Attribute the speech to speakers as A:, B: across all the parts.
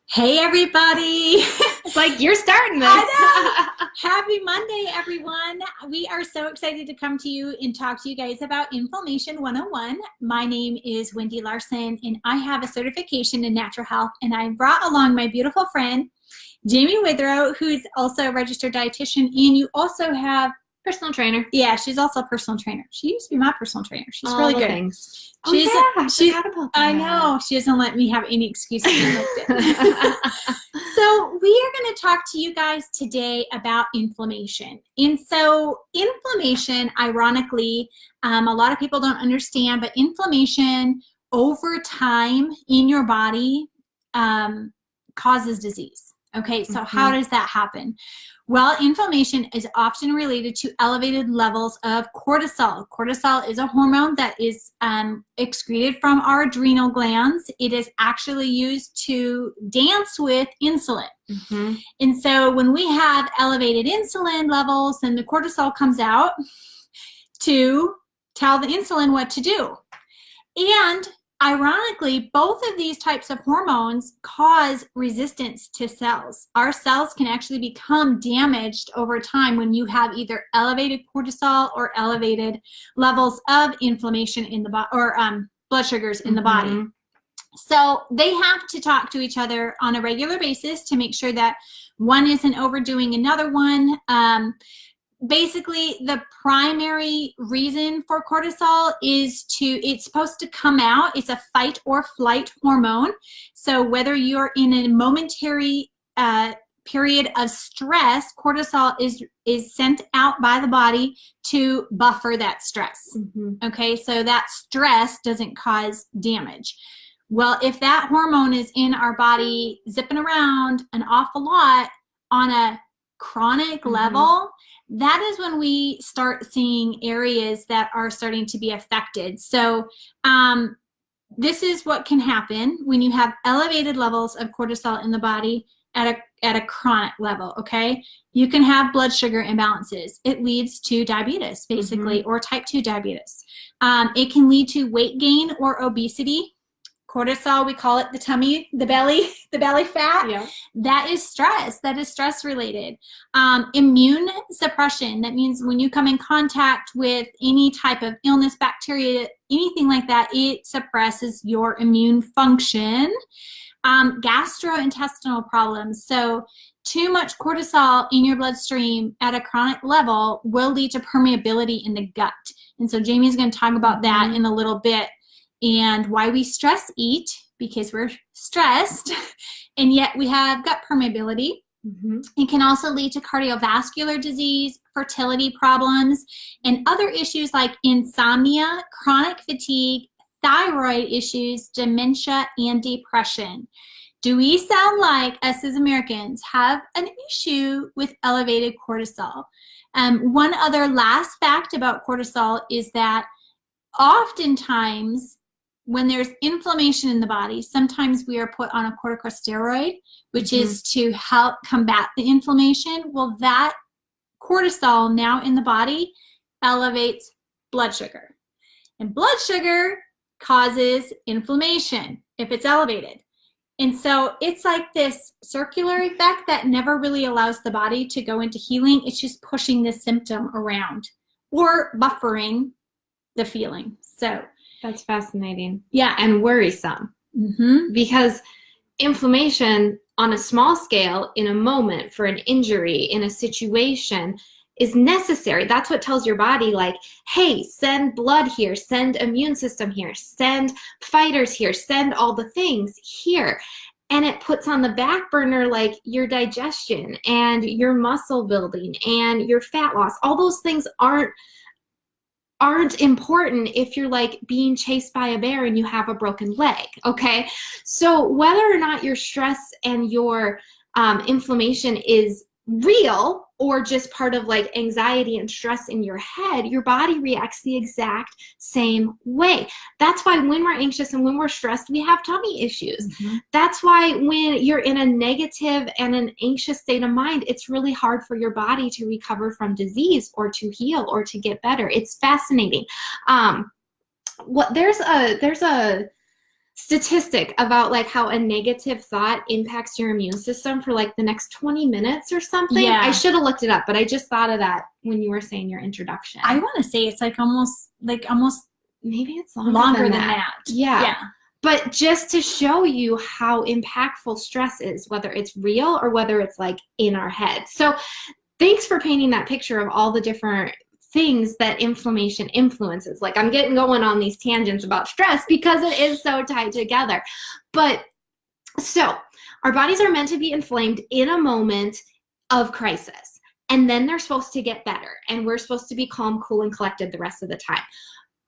A: Hey everybody!
B: It's like you're starting this.
A: I know! Happy Monday, everyone! We are so excited to come to you and talk to you guys about Inflammation 101. My name is Wendy Larson, and I have a certification in natural health, and I brought along my beautiful friend, Jamie Withrow, who's also a registered dietitian, and you also have
B: Personal trainer.
A: yeah, she's also a personal trainer. She used to be my personal trainer. She's
B: All
A: really
B: the
A: good.
B: things.
A: She's,
B: Oh yeah, I
A: she,
B: forgot about that.
A: I know. She doesn't let me have any excuses on LinkedIn. So we are going to talk to you guys today about inflammation. And so inflammation, ironically, a lot of people don't understand, but inflammation over time in your body causes disease. Okay, so how does that happen? Well, inflammation is often related to elevated levels of cortisol. Cortisol is a hormone that is excreted from our adrenal glands. It is actually used to dance with insulin. And so when we have elevated insulin levels, then the cortisol comes out to tell the insulin what to do. And ironically, both of these types of hormones cause resistance to cells. Our cells can actually become damaged over time when you have either elevated cortisol or elevated levels of inflammation in the body or blood sugars in the body. So they have to talk to each other on a regular basis to make sure that one isn't overdoing another one. Basically, the primary reason for cortisol is it's supposed to come out. It's a fight or flight hormone. So whether you're in a momentary period of stress, cortisol is sent out by the body to buffer that stress. Okay, so that stress doesn't cause damage. Well, if that hormone is in our body zipping around an awful lot on a chronic level, that is when we start seeing areas that are starting to be affected. So this is what can happen when you have elevated levels of cortisol in the body at a chronic level. Okay, you can have blood sugar imbalances. It leads to diabetes, basically, or type 2 diabetes. It can lead to weight gain or obesity. Cortisol, we call it the tummy, the belly fat. Yeah. That is stress. That is stress related. Immune suppression. That means when you come in contact with any type of illness, bacteria, anything like that, it suppresses your immune function. Gastrointestinal problems. So too much cortisol in your bloodstream at a chronic level will lead to permeability in the gut. And so Jamie's going to talk about that in a little bit. And why we stress eat, because we're stressed, and yet we have gut permeability. It can also lead to cardiovascular disease, fertility problems, and other issues like insomnia, chronic fatigue, thyroid issues, dementia, and depression. Do we sound like us as Americans have an issue with elevated cortisol? One other last fact about cortisol is that oftentimes when there's inflammation in the body, sometimes we are put on a corticosteroid, which is to help combat the inflammation. Well, that cortisol now in the body elevates blood sugar. And blood sugar causes inflammation if it's elevated. And so it's like this circular effect that never really allows the body to go into healing. It's just pushing this symptom around or buffering the feeling. So
B: that's fascinating.
A: Yeah.
B: And worrisome. Because inflammation on a small scale in a moment for an injury in a situation is necessary. That's what tells your body, like, hey, send blood here, send immune system here, send fighters here, send all the things here. And it puts on the back burner like your digestion and your muscle building and your fat loss. All those things aren't important if you're like being chased by a bear and you have a broken leg. Okay, so whether or not your stress and your inflammation is real or just part of like anxiety and stress in your head, your body reacts the exact same way. That's why when we're anxious and when we're stressed, we have tummy issues. That's why when you're in a negative and an anxious state of mind, it's really hard for your body to recover from disease or to heal or to get better. It's fascinating. There's a statistic about like how a negative thought impacts your immune system for like the next 20 minutes or something.
A: Yeah.
B: I should have looked it up, but I just thought of that when you were saying your introduction.
A: I want to say it's like almost
B: maybe it's
A: longer than that.
B: Yeah. But just to show you how impactful stress is, whether it's real or whether it's like in our head. So thanks for painting that picture of all the different things that inflammation influences. Like I'm getting going on these tangents about stress because it is so tied together. But so our bodies are meant to be inflamed in a moment of crisis. And then they're supposed to get better. And we're supposed to be calm, cool, and collected the rest of the time.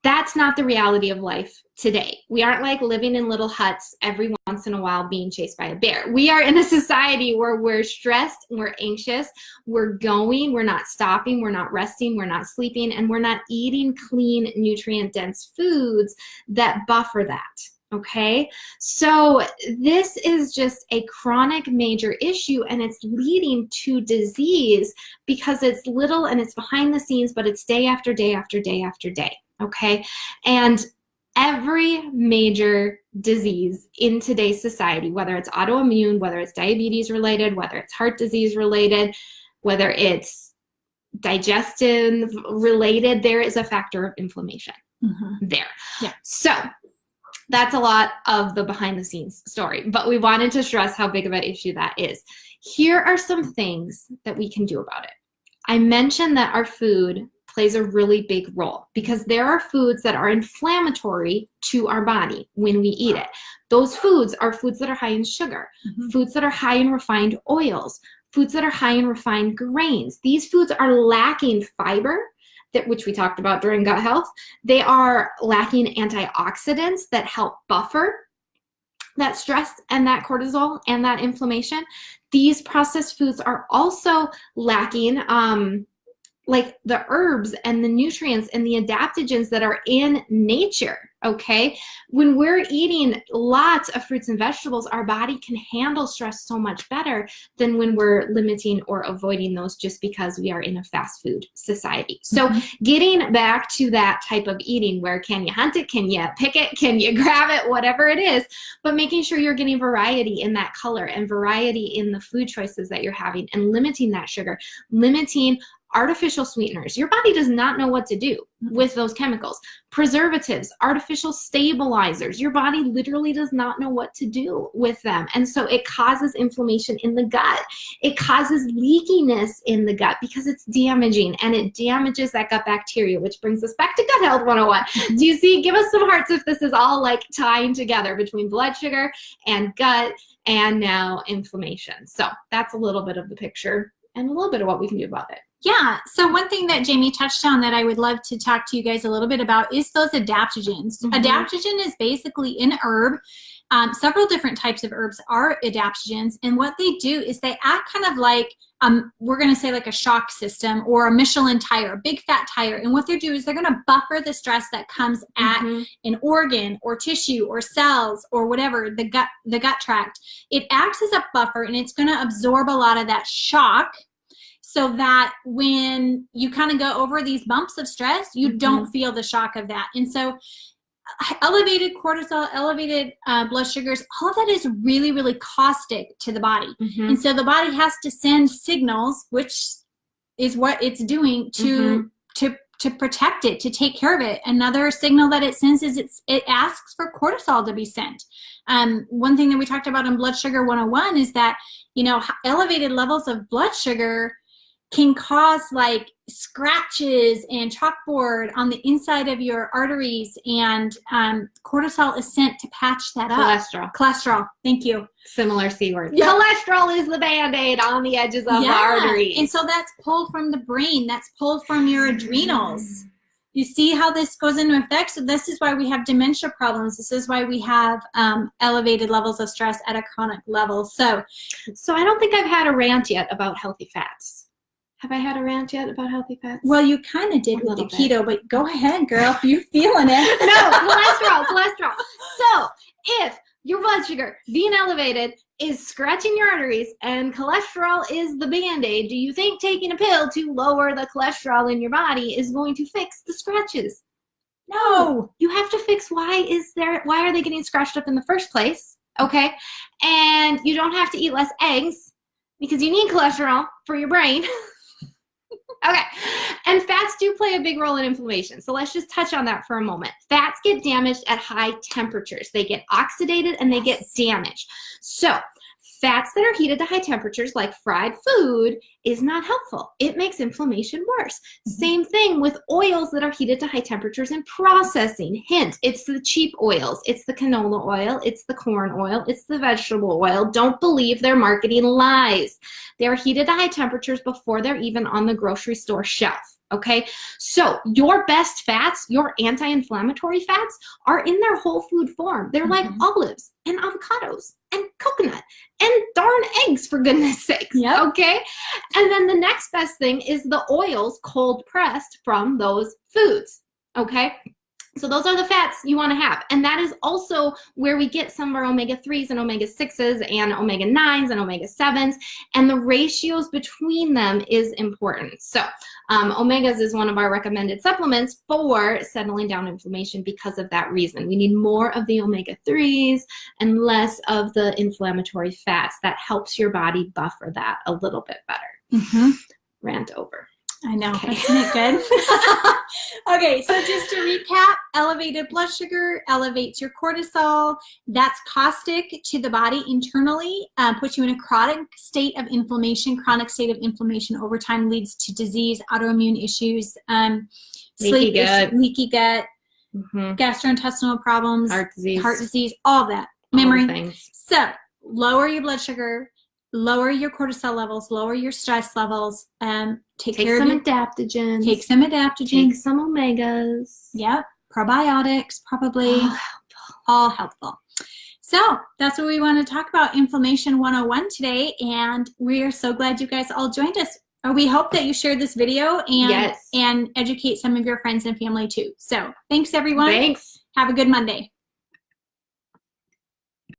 B: That's not the reality of life today. We aren't like living in little huts every once in a while being chased by a bear. We are in a society where we're stressed, we're anxious, we're going, we're not stopping, we're not resting, we're not sleeping, and we're not eating clean, nutrient-dense foods that buffer that. Okay, so this is just a chronic major issue, and it's leading to disease because it's little and it's behind the scenes, but it's day after day after day after day. Okay, and every major disease in today's society, whether it's autoimmune, whether it's diabetes related, whether it's heart disease related, whether it's digestive related, there is a factor of inflammation there. Yeah. So that's a lot of the behind the scenes story, but we wanted to stress how big of an issue that is. Here are some things that we can do about it. I mentioned that our food plays a really big role because there are foods that are inflammatory to our body when we eat it. Those foods are foods that are high in sugar, foods that are high in refined oils, foods that are high in refined grains. These foods are lacking fiber, which we talked about during gut health. They are lacking antioxidants that help buffer that stress and that cortisol and that inflammation. These processed foods are also lacking like the herbs and the nutrients and the adaptogens that are in nature, okay? When we're eating lots of fruits and vegetables, our body can handle stress so much better than when we're limiting or avoiding those just because we are in a fast food society. So getting back to that type of eating where can you hunt it, can you pick it, can you grab it, whatever it is, but making sure you're getting variety in that color and variety in the food choices that you're having and limiting that sugar, limiting artificial sweeteners. Your body does not know what to do with those chemicals. Preservatives, artificial stabilizers. Your body literally does not know what to do with them. And so it causes inflammation in the gut. It causes leakiness in the gut because it's damaging and it damages that gut bacteria, which brings us back to Gut Health 101. Do you see? Give us some hearts if this is all like tying together between blood sugar and gut and now inflammation. So that's a little bit of the picture and a little bit of what we can do about it.
A: Yeah, so one thing that Jamie touched on that I would love to talk to you guys a little bit about is those adaptogens. Adaptogen is basically an herb. Several different types of herbs are adaptogens, and what they do is they act kind of like, we're going to say like a shock system or a Michelin tire, a big fat tire, and what they do is they're going to buffer the stress that comes at an organ or tissue or cells or whatever, the gut tract. It acts as a buffer, and it's going to absorb a lot of that shock, so that when you kind of go over these bumps of stress, you don't feel the shock of that. And so elevated cortisol, elevated blood sugars, all of that is really, really caustic to the body. And so the body has to send signals, which is what it's doing to protect it, to take care of it. Another signal that it sends is it asks for cortisol to be sent. One thing that we talked about in Blood Sugar 101 is that, you know, elevated levels of blood sugar can cause like scratches and chalkboard on the inside of your arteries, and cortisol is sent to patch that up. Cholesterol. Thank you.
B: Similar C word. Yep. Cholesterol is the Band-Aid on the edges of the arteries.
A: And so that's pulled from the brain. That's pulled from your adrenals. You see how this goes into effect? So this is why we have dementia problems. This is why we have elevated levels of stress at a chronic level. So
B: I don't think I've had a rant yet about healthy fats. Have I had a rant yet about healthy fats?
A: Well, you kind of did with the keto, but go ahead, girl, if you're feeling it.
B: No, cholesterol. So if your blood sugar being elevated is scratching your arteries and cholesterol is the Band-Aid, do you think taking a pill to lower the cholesterol in your body is going to fix the scratches?
A: No.
B: You have to fix why are they getting scratched up in the first place, okay? And you don't have to eat less eggs because you need cholesterol for your brain. Okay, and fats do play a big role in inflammation. So let's just touch on that for a moment. Fats get damaged at high temperatures. They get oxidated and they get damaged. So fats that are heated to high temperatures, like fried food, is not helpful. It makes inflammation worse. Same thing with oils that are heated to high temperatures in processing. Hint, it's the cheap oils. It's the canola oil. It's the corn oil. It's the vegetable oil. Don't believe their marketing lies. They're heated to high temperatures before they're even on the grocery store shelf. Okay, so your best fats, your anti-inflammatory fats, are in their whole food form. They're like olives and avocados and coconut and darn eggs, for goodness sakes.
A: Yep.
B: Okay, and then the next best thing is the oils cold pressed from those foods. Okay, so those are the fats you want to have. And that is also where we get some of our omega-3s and omega-6s and omega-9s and omega-7s. And the ratios between them is important. So omegas is one of our recommended supplements for settling down inflammation because of that reason. We need more of the omega-3s and less of the inflammatory fats. That helps your body buffer that a little bit better. Rant over.
A: I know.
B: Okay.
A: Isn't it good? Okay, so just to recap, elevated blood sugar elevates your cortisol. That's caustic to the body internally, puts you in a chronic state of inflammation. Chronic state of inflammation over time leads to disease, autoimmune issues,
B: Leaky gut.
A: leaky gut, gastrointestinal problems,
B: Heart disease,
A: all that.
B: all
A: Memory.
B: things.
A: So lower your blood sugar, lower your cortisol levels, lower your stress levels, take care
B: some
A: of your,
B: adaptogens.
A: take some adaptogens.
B: Take some omegas.
A: Yep. Probiotics, probably. All helpful. So that's what we want to talk about, Inflammation 101 today. And we are so glad you guys all joined us. We hope that you shared this video and educate some of your friends and family too. So thanks, everyone.
B: Thanks.
A: Have a good Monday.